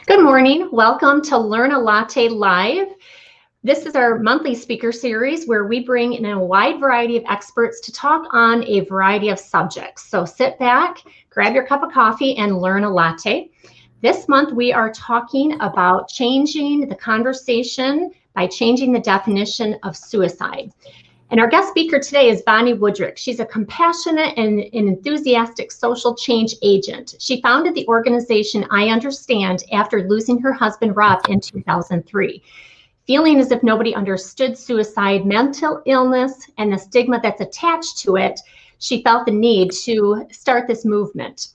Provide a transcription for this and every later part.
Good morning. Welcome to Learn a Latte Live. This is our monthly speaker series where we bring in a wide variety of experts to talk on a variety of subjects. So sit back, grab your cup of coffee, and learn a latte. This month we are talking about changing the conversation by changing the definition of suicide. And our guest speaker today is Bonnie Woodrick. She's a compassionate and an enthusiastic social change agent. She founded the organization I Understand after losing her husband, Rob, in 2003. Feeling as if nobody understood suicide, mental illness, and the stigma that's attached to it, she felt the need to start this movement.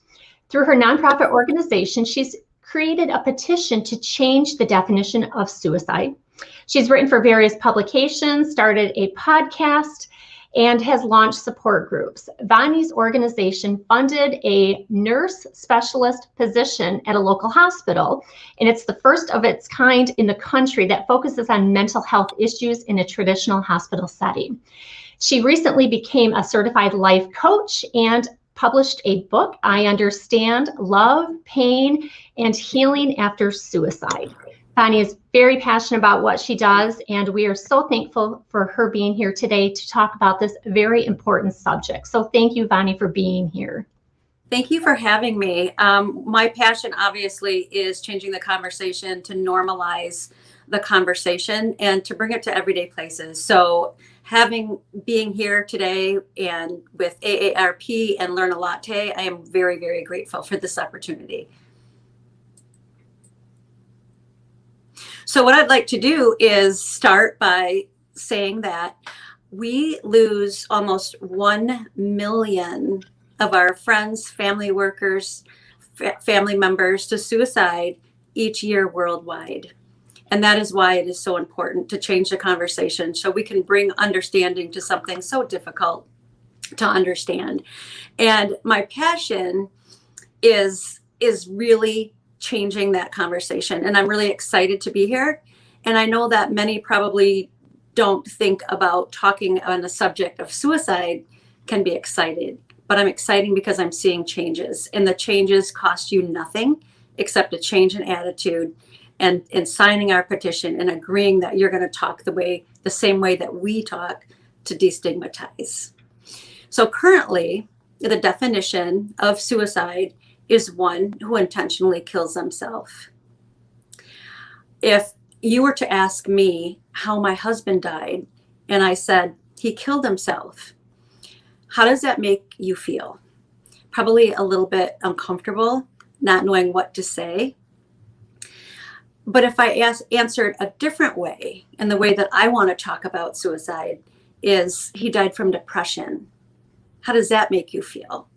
Through her nonprofit organization, she's created a petition to change the definition of suicide. She's written for various publications, started a podcast, and has launched support groups. Bonnie's organization funded a nurse specialist position at a local hospital, and it's the first of its kind in the country that focuses on mental health issues in a traditional hospital setting. She recently became a certified life coach and published a book, I Understand: Love, Pain, and Healing After Suicide. Bonnie is very passionate about what she does, and we are so thankful for her being here today to talk about this very important subject. So thank you, Bonnie, for being here. Thank you for having me. My passion, obviously, is changing the conversation to normalize the conversation and to bring it to everyday places. So being here today and with AARP and Learn a Latte, I am very, very grateful for this opportunity. So what I'd like to do is start by saying that we lose almost 1 million of our friends, family workers, family members to suicide each year worldwide. And that is why it is so important to change the conversation so we can bring understanding to something so difficult to understand. And my passion is really changing that conversation. And I'm really excited to be here. And I know that many probably don't think about talking on the subject of suicide can be excited, but I'm excited because I'm seeing changes, and the changes cost you nothing except a change in attitude and signing our petition and agreeing that you're going to talk the same way that we talk to destigmatize. So currently, the definition of suicide is one who intentionally kills themselves. If you were to ask me how my husband died, and I said he killed himself, how does that make you feel? Probably a little bit uncomfortable, not knowing what to say. But if I answered a different way, and the way that I want to talk about suicide is he died from depression, how does that make you feel?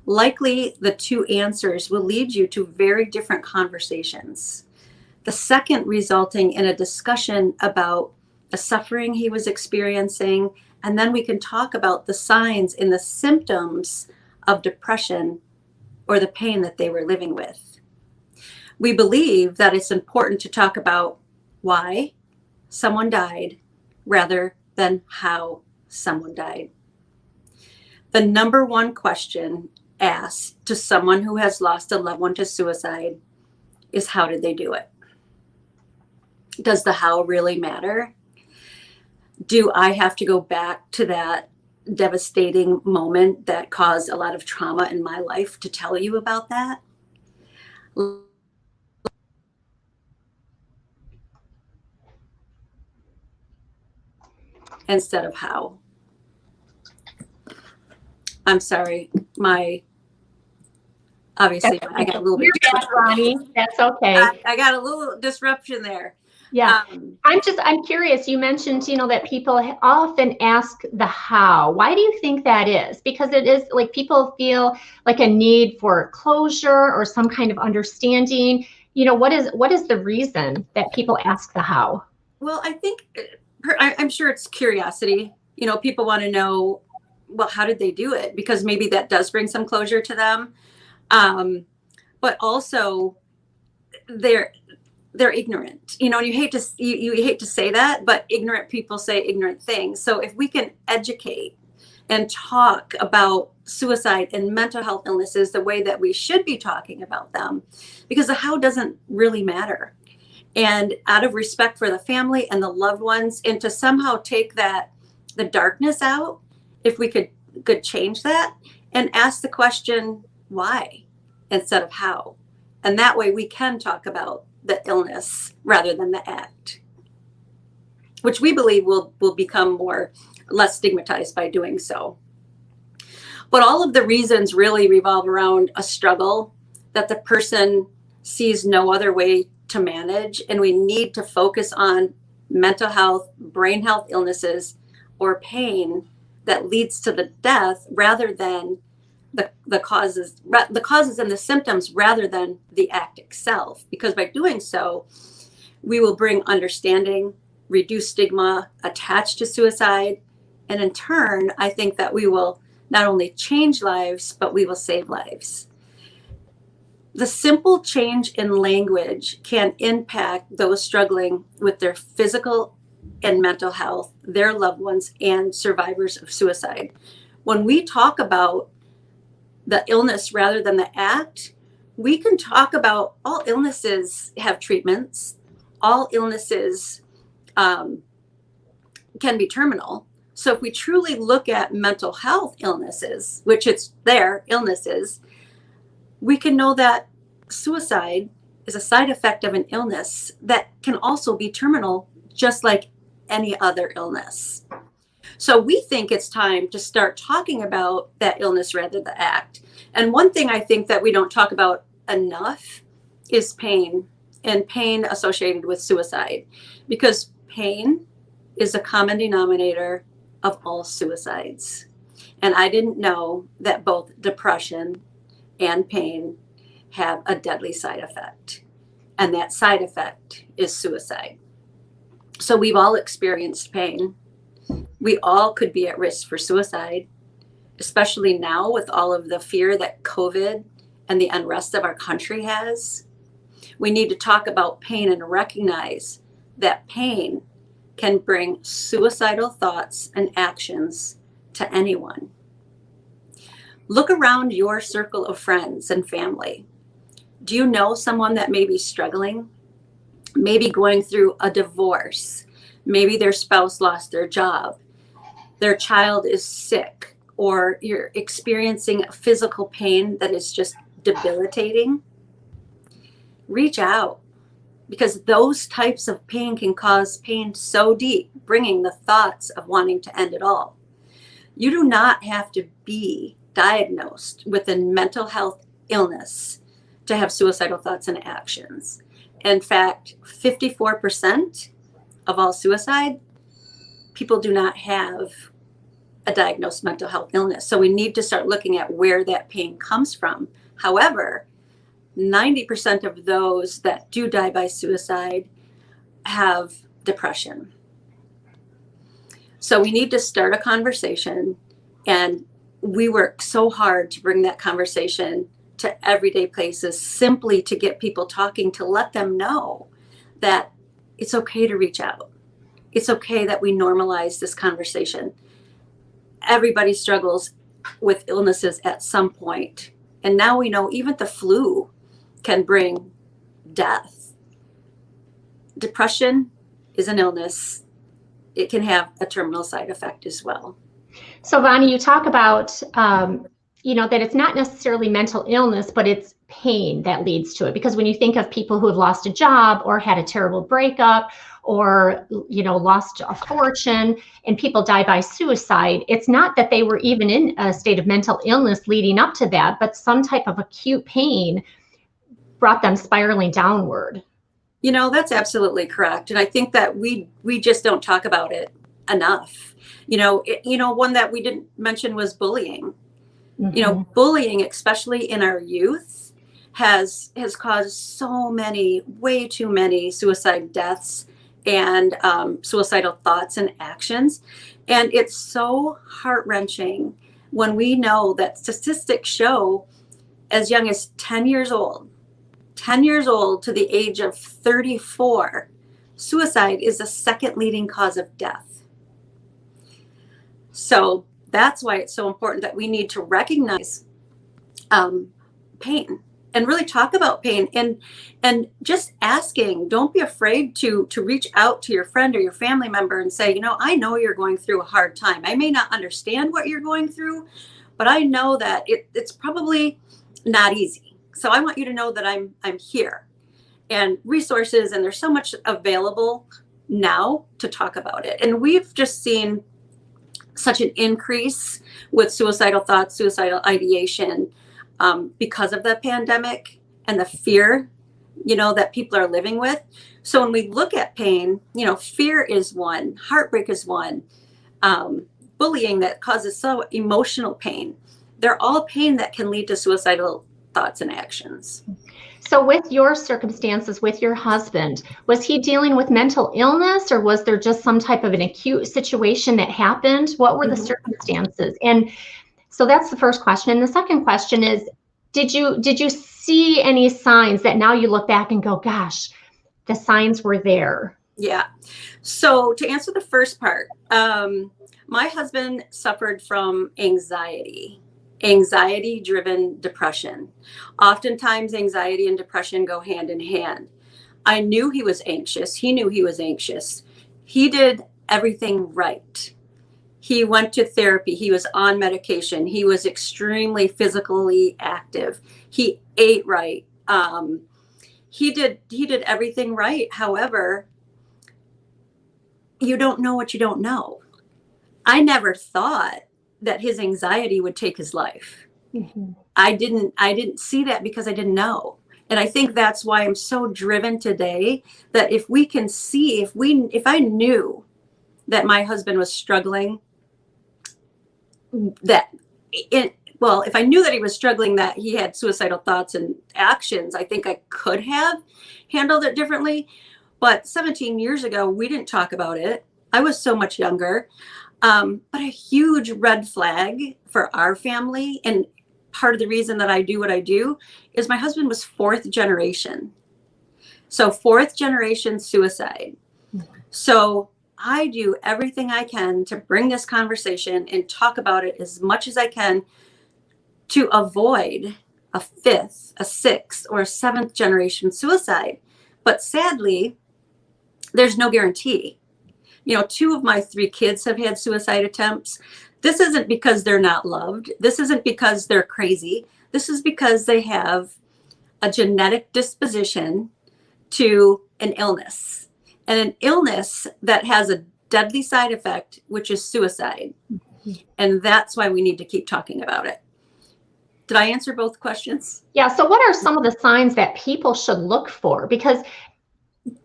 Likely the two answers will lead you to very different conversations. The second resulting in a discussion about the suffering he was experiencing, and then we can talk about the signs and the symptoms of depression or the pain that they were living with. We believe that it's important to talk about why someone died rather than how someone died. The number one question asked to someone who has lost a loved one to suicide is, how did they do it? Does the how really matter? Do I have to go back to that devastating moment that caused a lot of trauma in my life to tell you about that. Instead of how. I'm sorry, obviously I got a little bit. You're back, Ronnie. That's okay. I got a little disruption there. Yeah. I'm curious. You mentioned, that people often ask the how. Why do you think that is? Because it is like people feel like a need for closure or some kind of understanding. What is the reason that people ask the how? Well, I think I'm sure it's curiosity. People want to know, well, how did they do it? Because maybe that does bring some closure to them. But also they're ignorant, and you hate to say that, but ignorant people say ignorant things. So if we can educate and talk about suicide and mental health illnesses the way that we should be talking about them, because the how doesn't really matter. And out of respect for the family and the loved ones, and to somehow take the darkness out, if we could change that and ask the question, why, instead of how. And that way we can talk about the illness rather than the act, which we believe will become less stigmatized by doing so. But all of the reasons really revolve around a struggle that the person sees no other way to manage. And we need to focus on mental health, brain health illnesses, or pain that leads to the death rather than the causes and the symptoms rather than the act itself. Because by doing so, we will bring understanding, reduce stigma attached to suicide. And in turn, I think that we will not only change lives, but we will save lives. The simple change in language can impact those struggling with their physical and mental health, their loved ones, and survivors of suicide. When we talk about the illness rather than the act, we can talk about all illnesses have treatments. All illnesses can be terminal. So if we truly look at mental health illnesses, which it's their illnesses, we can know that suicide is a side effect of an illness that can also be terminal, just like any other illness. So we think it's time to start talking about that illness rather than the act. And one thing I think that we don't talk about enough is pain, and pain associated with suicide, because pain is a common denominator of all suicides. And I didn't know that both depression and pain have a deadly side effect. And that side effect is suicide. So we've all experienced pain. We all could be at risk for suicide, especially now with all of the fear that COVID and the unrest of our country has. We need to talk about pain and recognize that pain can bring suicidal thoughts and actions to anyone. Look around your circle of friends and family. Do you know someone that may be struggling? Maybe going through a divorce. Maybe their spouse lost their job. Their child is sick, or you're experiencing physical pain that is just debilitating. Reach out, because those types of pain can cause pain so deep, bringing the thoughts of wanting to end it all. You do not have to be diagnosed with a mental health illness to have suicidal thoughts and actions. In fact, 54% of all suicide, people do not have a diagnosed mental health illness. So we need to start looking at where that pain comes from. However, 90% of those that do die by suicide have depression. So we need to start a conversation, and we work so hard to bring that conversation to everyday places, simply to get people talking, to let them know that it's okay to reach out. It's okay that we normalize this conversation. Everybody struggles with illnesses at some point. And now we know even the flu can bring death. Depression is an illness. It can have a terminal side effect as well. So, Bonnie, you talk about, that it's not necessarily mental illness, but it's pain that leads to it. Because when you think of people who have lost a job or had a terrible breakup or, lost a fortune and people die by suicide, it's not that they were even in a state of mental illness leading up to that, but some type of acute pain brought them spiraling downward. That's absolutely correct. And I think that we just don't talk about it enough. One that we didn't mention was bullying. Mm-hmm. Bullying, especially in our youth, has caused way too many suicide deaths and suicidal thoughts and actions. And it's so heart-wrenching when we know that statistics show as young as 10 years old to the age of 34, suicide is the second leading cause of death. So that's why it's so important that we need to recognize pain and really talk about pain, and just asking. Don't be afraid to reach out to your friend or your family member and say, I know you're going through a hard time. I may not understand what you're going through, but I know that it's probably not easy. So I want you to know that I'm here, and resources, and there's so much available now to talk about it. And we've just seen such an increase with suicidal thoughts, suicidal ideation, because of the pandemic and the fear, that people are living with. So when we look at pain, fear is one, heartbreak is one, bullying that causes so emotional pain. They're all pain that can lead to suicidal thoughts and actions. So with your circumstances with your husband, was he dealing with mental illness, or was there just some type of an acute situation that happened? What were the circumstances? And so that's the first question. And the second question is, did you see any signs that now you look back and go, gosh, the signs were there? Yeah. So to answer the first part, my husband suffered from anxiety-driven depression. Oftentimes, anxiety and depression go hand in hand. I knew he was anxious. He knew he was anxious. He did everything right. He went to therapy. He was on medication. He was extremely physically active. He ate right. He did everything right. However, you don't know what you don't know. I never thought that his anxiety would take his life. Mm-hmm. I didn't see that because I didn't know. And I think that's why I'm so driven today, that if we can see, if I knew that my husband was struggling, if I knew that he was struggling, that he had suicidal thoughts and actions, I think I could have handled it differently. But 17 years ago, we didn't talk about it. I was so much younger. But a huge red flag for our family, and part of the reason that I do what I do, is my husband was fourth generation. So fourth generation suicide. So I do everything I can to bring this conversation and talk about it as much as I can to avoid a fifth, a sixth, or a seventh generation suicide. But sadly, there's no guarantee. 2 of my 3 kids have had suicide attempts. This isn't because they're not loved. This isn't because they're crazy. This is because they have a genetic disposition to an illness, and an illness that has a deadly side effect, which is suicide. And that's why we need to keep talking about it. Did I answer both questions? Yeah. So what are some of the signs that people should look for? Because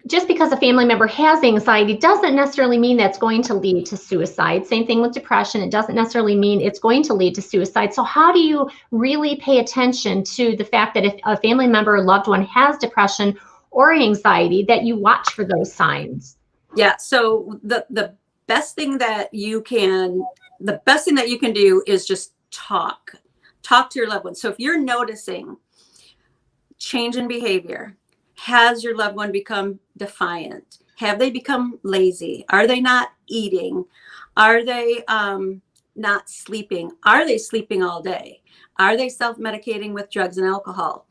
just because a family member has anxiety doesn't necessarily mean that's going to lead to suicide. Same thing with depression. It doesn't necessarily mean it's going to lead to suicide. So how do you really pay attention to the fact that if a family member or loved one has depression or anxiety, that you watch for those signs? Yeah. So the best thing that you can do is just talk to your loved one. So if you're noticing change in behavior, has your loved one become defiant? Have they become lazy? Are they not eating? Are they not sleeping? Are they sleeping all day? Are they self-medicating with drugs and alcohol?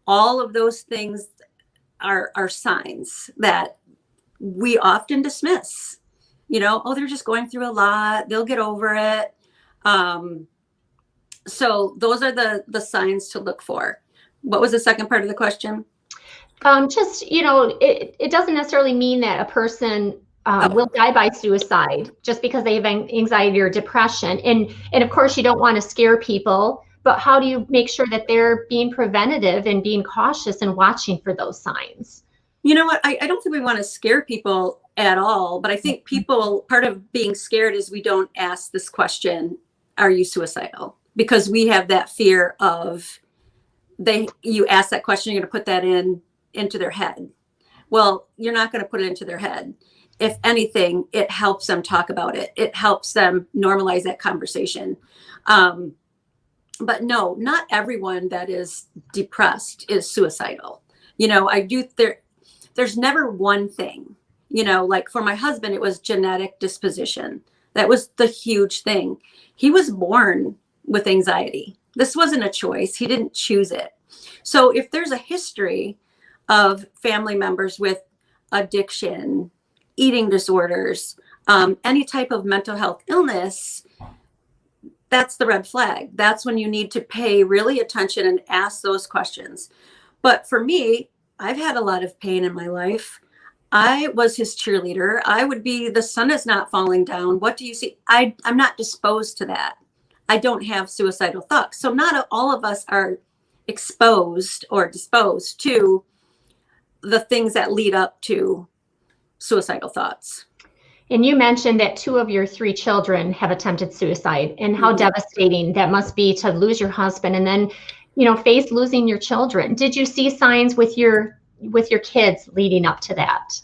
All of those things are signs that we often dismiss. They're just going through a lot. They'll get over it. So those are the signs to look for. What was the second part of the question? Just, it doesn't necessarily mean that a person will die by suicide just because they have anxiety or depression. And of course, you don't want to scare people, but how do you make sure that they're being preventative and being cautious and watching for those signs? You know what? I don't think we want to scare people at all, but I think part of being scared is we don't ask this question, are you suicidal? Because we have that fear of you ask that question, you're going to put that into their head. Well, you're not going to put it into their head. If anything, it helps them talk about it. It helps them normalize that conversation. But no, not everyone that is depressed is suicidal. There's never one thing, like for my husband, it was genetic disposition. That was the huge thing. He was born with anxiety. This wasn't a choice. He didn't choose it. So if there's a history of family members with addiction, eating disorders, any type of mental health illness, that's the red flag. That's when you need to pay really attention and ask those questions. But for me, I've had a lot of pain in my life. I was his cheerleader. I would be, the sun is not falling down. What do you see? I'm not disposed to that. I don't have suicidal thoughts. So not all of us are exposed or disposed to the things that lead up to suicidal thoughts. And you mentioned that 2 of your 3 children have attempted suicide, and how devastating that must be to lose your husband and then, face losing your children. Did you see signs with your kids leading up to that?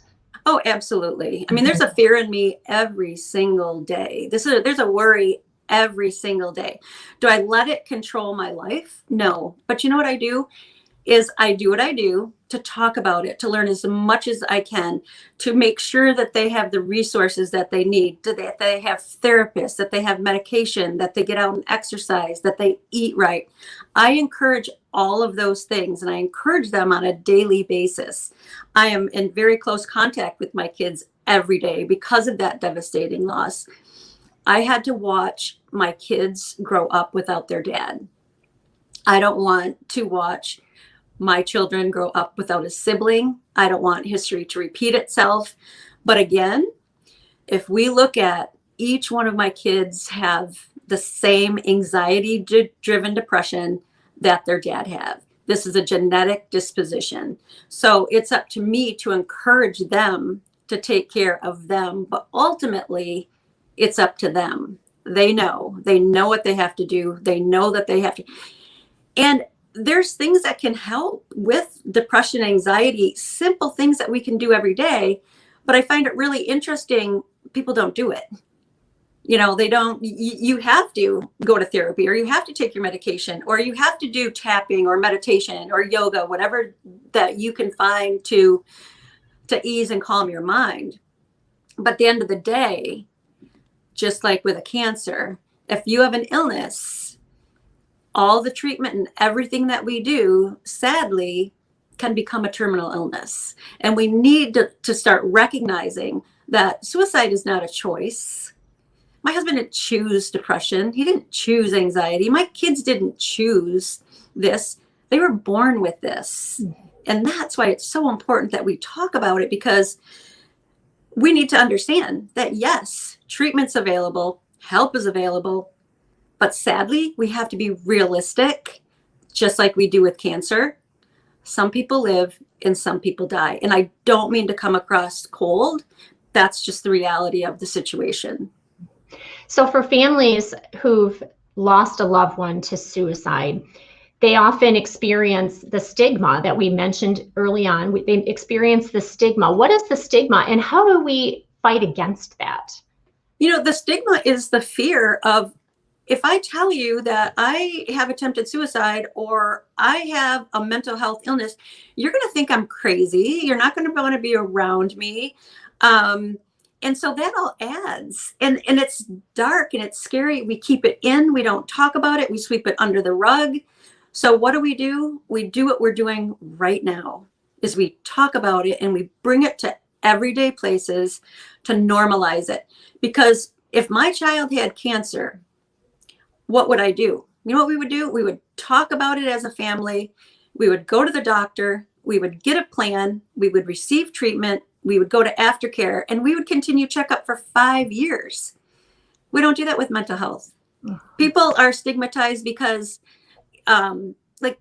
Oh, absolutely. I mean, there's a fear in me every single day. There's a worry every single day. Do I let it control my life? No. But you know what I do? Is I do what I do to talk about it, to learn as much as I can, to make sure that they have the resources that they need, that they have therapists, that they have medication, that they get out and exercise, that they eat right. I encourage all of those things, and I encourage them on a daily basis. I am in very close contact with my kids every day because of that devastating loss. I had to watch my kids grow up without their dad. I don't want to watch my children grow up without a sibling. I don't want history to repeat itself. But again, if we look at each one of my kids have the same anxiety-driven depression that their dad had. This is a genetic disposition. So it's up to me to encourage them to take care of them. But ultimately, it's up to them. They know what they have to do. They know that they have to. And there's things that can help with depression, anxiety, simple things that we can do every day. But I find it really interesting. People don't do it. They don't, you have to go to therapy, or you have to take your medication, or you have to do tapping or meditation or yoga, whatever that you can find to ease and calm your mind. But at the end of the day, just like with a cancer, if you have an illness, all the treatment and everything that we do, sadly, can become a terminal illness. And we need to start recognizing that suicide is not a choice. My husband didn't choose depression. He didn't choose anxiety. My kids didn't choose this. They were born with this. And that's why it's so important that we talk about it, because we need to understand that, yes, treatment's available, help is available, but sadly, we have to be realistic, just like we do with cancer. Some people live and some people die. And I don't mean to come across cold. That's just the reality of the situation. So for families who've lost a loved one to suicide, they often experience the stigma that we mentioned early on. They experience the stigma. What is the stigma, and how do we fight against that? The stigma is the fear of, if I tell you that I have attempted suicide or I have a mental health illness, you're going to think I'm crazy. You're not going to want to be around me. And so that all adds, and it's dark and it's scary. We keep it in. We don't talk about it. We sweep it under the rug. So what do? We do what we're doing right now, is we talk about it and we bring it to everyday places to normalize it. Because if my child had cancer, what would I do? You know what we would do? We would talk about it as a family. We would go to the doctor. We would get a plan. We would receive treatment. We would go to aftercare, and we would continue checkup for 5 years. We don't do that with mental health. People are stigmatized because, like,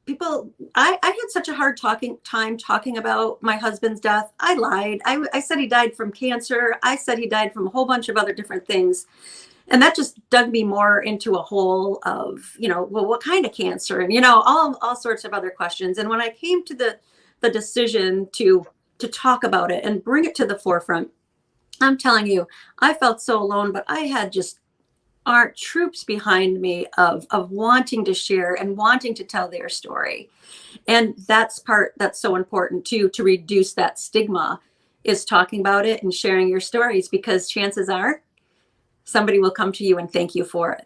people, I had such a hard time talking about my husband's death. I lied. I said he died from cancer. I said he died from a whole bunch of other different things. And that just dug me more into a hole of, well, what kind of cancer? And, all sorts of other questions. And when I came to the decision to talk about it and bring it to the forefront, I'm telling you, I felt so alone, but I had just troops behind me of wanting to share and wanting to tell their story. And that's so important too, to reduce that stigma, is talking about it and sharing your stories, because chances are somebody will come to you and thank you for it.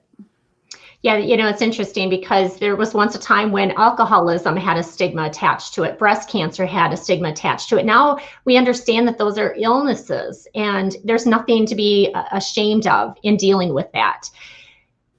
Yeah, it's interesting because there was once a time when alcoholism had a stigma attached to it. Breast cancer had a stigma attached to it. Now we understand that those are illnesses, and there's nothing to be ashamed of in dealing with that.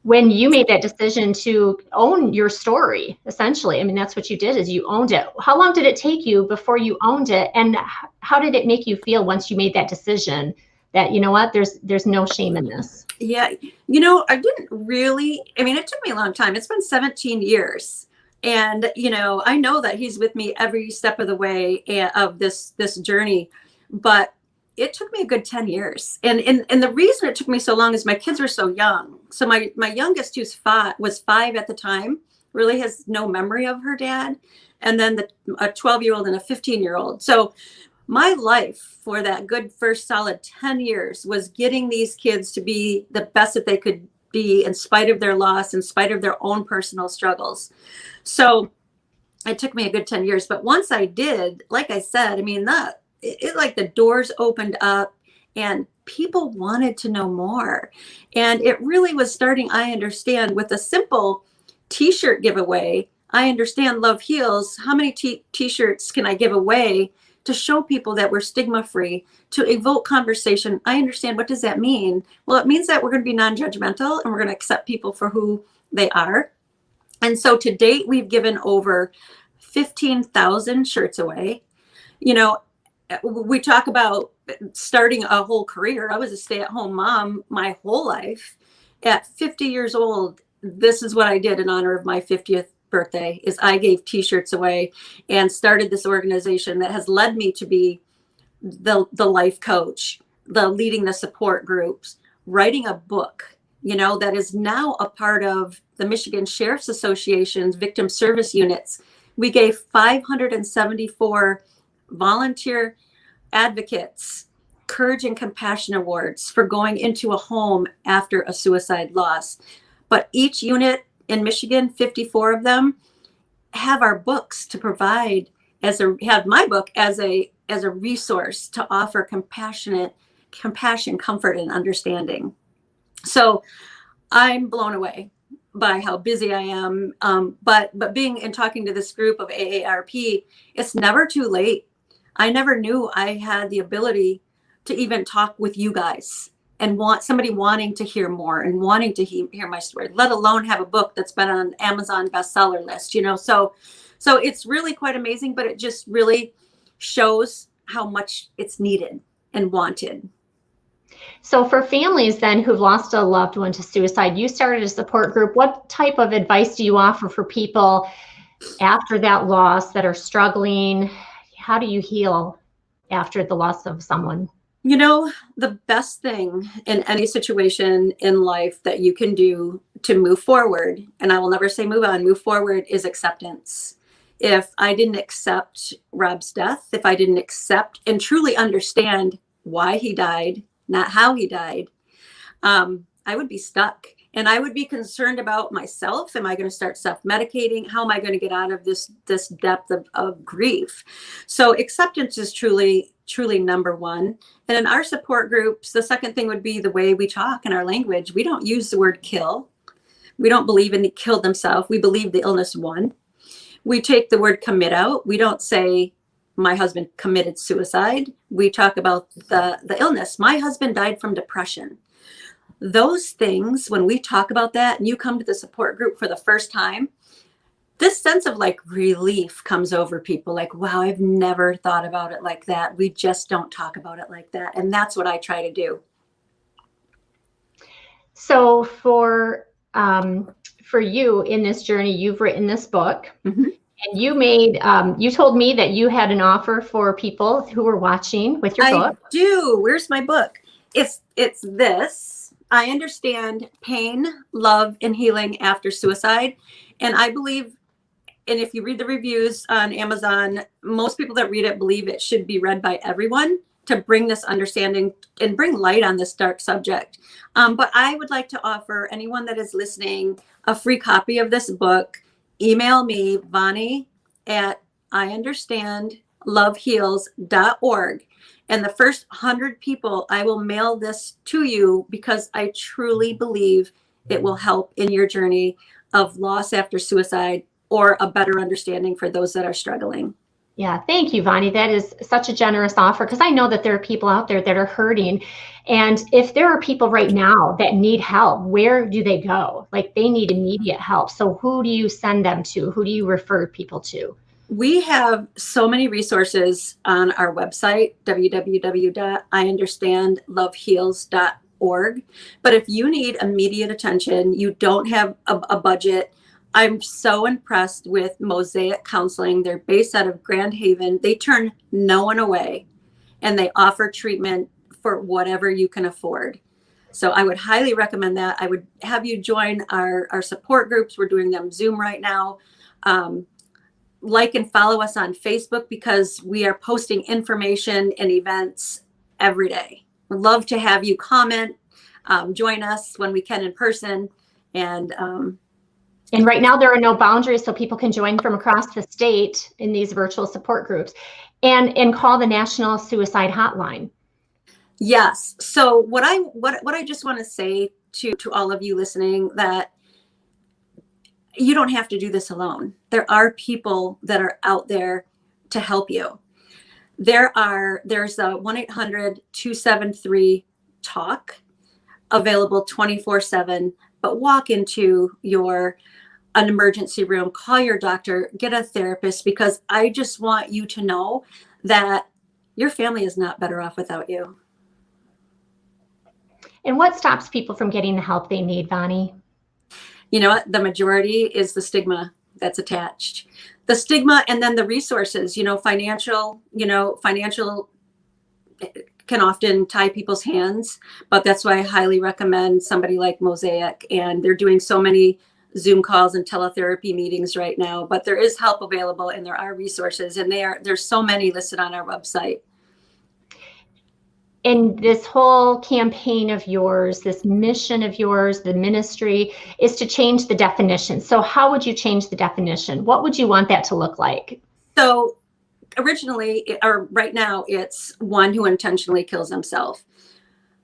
When you made that decision to own your story, essentially, I mean, that's what you did, is you owned it. How long did it take you before you owned it? And how did it make you feel once you made that decision that, you know what, there's no shame in this? Yeah. I didn't really, it took me a long time. It's been 17 years. And, I know that he's with me every step of the way of this journey, but it took me a good 10 years. And the reason it took me so long is my kids were so young. So my youngest, was 5 at the time, really has no memory of her dad. And then a 12-year-old and a 15-year-old. So my life for that good first solid 10 years was getting these kids to be the best that they could be, in spite of their loss, in spite of their own personal struggles. So it took me a good 10 years. But once I did, like I said, like the doors opened up and people wanted to know more. And it really was starting, I understand, with a simple t-shirt giveaway. I understand Love Heals. How many t-shirts can I give away to show people that we're stigma-free, to evoke conversation? I understand. What does that mean? Well, it means that we're going to be non-judgmental and we're going to accept people for who they are. And so to date, we've given over 15,000 shirts away. We talk about starting a whole career. I was a stay-at-home mom my whole life. At 50 years old, this is what I did in honor of my 50th birthday, is I gave t-shirts away and started this organization that has led me to be the life coach, leading the support groups, writing a book, that is now a part of the Michigan Sheriff's Association's victim service units. We gave 574 volunteer advocates Courage and Compassion Awards for going into a home after a suicide loss. But each unit in Michigan, 54 of them, have our books to provide have my book as a resource to offer compassion, comfort, and understanding. So I'm blown away by how busy I am. But being and talking to this group of AARP, it's never too late. I never knew I had the ability to even talk with you guys and somebody wanting to hear more and wanting to hear my story, let alone have a book that's been on Amazon bestseller list, so it's really quite amazing, but it just really shows how much it's needed and wanted. So for families then who've lost a loved one to suicide, you started a support group. What type of advice do you offer for people after that loss that are struggling? How do you heal after the loss of someone? The best thing in any situation in life that you can do to move forward, and I will never say move on, move forward, is acceptance. If I didn't accept Rob's death, if I didn't accept and truly understand why he died, not how he died, I would be stuck. And I would be concerned about myself. Am I going to start self-medicating? How am I going to get out of this depth of grief? So acceptance is truly number one. And in our support groups, the second thing would be the way we talk in our language. We don't use the word kill. We don't believe in the kill themselves. We believe the illness won. We take the word commit out. We don't say my husband committed suicide. We talk about the illness. My husband died from depression. Those things, when we talk about that and you come to the support group for the first time, this sense of like relief comes over people, like, wow, I've never thought about it like that. We just don't talk about it like that. And that's what I try to do. So for you in this journey, you've written this book, Mm-hmm. and you told me that you had an offer for people who were watching with your book. I do. Where's my book? It's this. I understand pain, love, and healing after suicide. And I believe, and if you read the reviews on Amazon, most people that read it believe it should be read by everyone to bring this understanding and bring light on this dark subject. But I would like to offer anyone that is listening a free copy of this book. Email me, Vani at iunderstandloveheals.org. And the first 100 people, I will mail this to you because I truly believe it will help in your journey of loss after suicide or a better understanding for those that are struggling. Yeah, thank you, Vani. That is such a generous offer, because I know that there are people out there that are hurting. And if there are people right now that need help, where do they go? Like, they need immediate help. So who do you send them to? Who do you refer people to? We have so many resources on our website, www.iunderstandloveheals.org. But if you need immediate attention, you don't have a budget, I'm so impressed with Mosaic Counseling. They're based out of Grand Haven. They turn no one away, and they offer treatment for whatever you can afford. So I would highly recommend that. I would have you join our support groups. We're doing them Zoom right now. Like and follow us on Facebook, because we are posting information and events every day. We'd love to have you comment, join us when we can in person. And right now there are no boundaries, so people can join from across the state in these virtual support groups, and call the National Suicide Hotline. yes. So what I just want to say to all of you listening, that you don't have to do this alone. There are people that are out there to help you. There's a 1-800-273-TALK available 24/7, but walk into an emergency room, call your doctor, get a therapist, because I just want you to know that your family is not better off without you. And what stops people from getting the help they need, Vani? You know what? The majority is the stigma that's attached. The stigma, and then the resources, financial can often tie people's hands, but that's why I highly recommend somebody like Mosaic. And they're doing so many Zoom calls and teletherapy meetings right now, but there is help available and there are resources, and there's so many listed on our website. And this whole campaign of yours, this mission of yours, the ministry, is to change the definition. So how would you change the definition? What would you want that to look like? So originally, or right now, it's one who intentionally kills himself.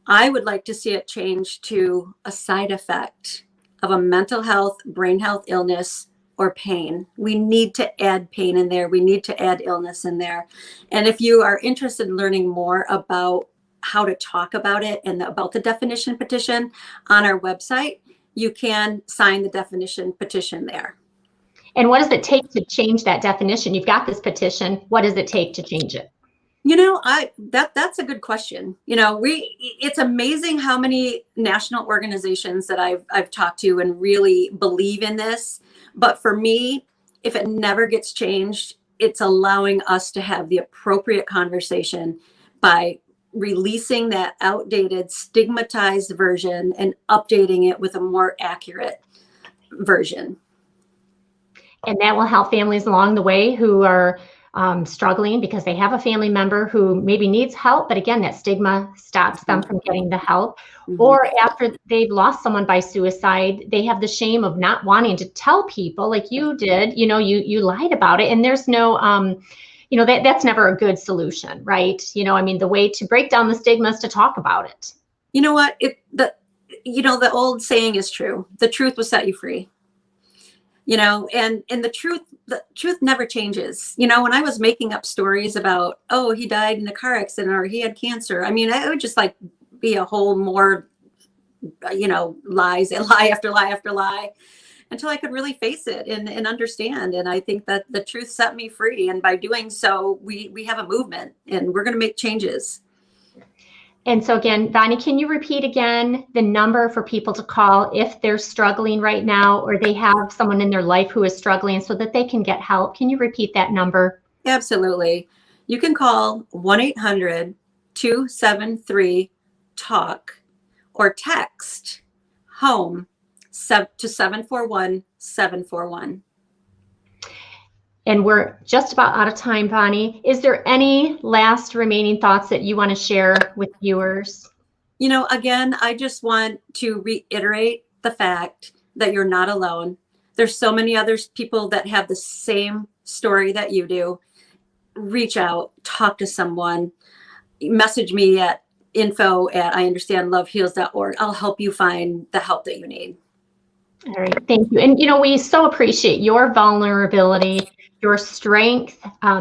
I would like to see it change to a side effect of a mental health, brain health illness, or pain. We need to add pain in there. We need to add illness in there. And if you are interested in learning more about how to talk about it and about the definition petition on our website, you can sign the definition petition there. And what does it take to change that definition? You've got this petition. What does it take to change it? That's a good question. It's amazing how many national organizations that I've talked to and really believe in this. But for me, if it never gets changed, it's allowing us to have the appropriate conversation by releasing that outdated, stigmatized version and updating it with a more accurate version. And that will help families along the way who are struggling because they have a family member who maybe needs help, but again, that stigma stops them from getting the help. Mm-hmm. Or after they've lost someone by suicide, they have the shame of not wanting to tell people like you did. You lied about it, and there's no that's never a good solution, right? The way to break down the stigma is to talk about it. You know what? The old saying is true. The truth will set you free. And the truth never changes. When I was making up stories about, oh, he died in a car accident or he had cancer, it would just like be a whole more lies and lie after lie after lie, until I could really face it and understand. And I think that the truth set me free. And by doing so, we have a movement, and we're going to make changes. And so again, Bonnie, can you repeat again the number for people to call if they're struggling right now, or they have someone in their life who is struggling, so that they can get help? Can you repeat that number? Absolutely. You can call 1-800-273-TALK or text HOME to 741-741. And we're just about out of time, Bonnie. Is there any last remaining thoughts that you want to share with viewers? Again, I just want to reiterate the fact that you're not alone. There's so many other people that have the same story that you do. Reach out, talk to someone, message me at info@IunderstandLoveHeals.org. I'll help you find the help that you need. All right, thank you. And we so appreciate your vulnerability, your strength,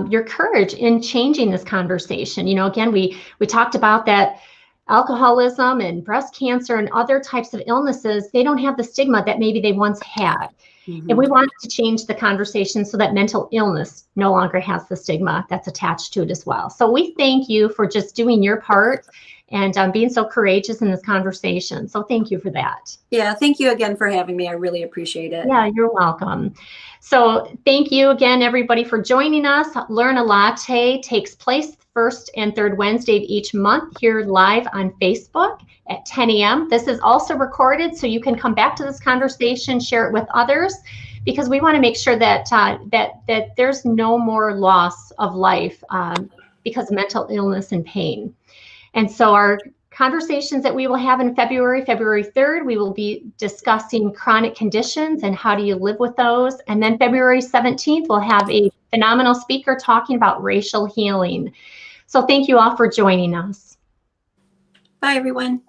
your courage in changing this conversation. Again, we talked about that alcoholism and breast cancer and other types of illnesses, they don't have the stigma that maybe they once had. And we want to change the conversation so that mental illness no longer has the stigma that's attached to it as well. So we thank you for just doing your part and being so courageous in this conversation. So thank you for that. Yeah, thank you again for having me. I really appreciate it. Yeah, you're welcome. So thank you again, everybody, for joining us. Learn a Latte takes place first and third Wednesday of each month here live on Facebook at 10 a.m. This is also recorded, so you can come back to this conversation, share it with others, because we want to make sure that that there's no more loss of life because of mental illness and pain. And so our conversations that we will have in February 3rd, we will be discussing chronic conditions and how do you live with those. And then February 17th, we'll have a phenomenal speaker talking about racial healing. So thank you all for joining us. Bye, everyone.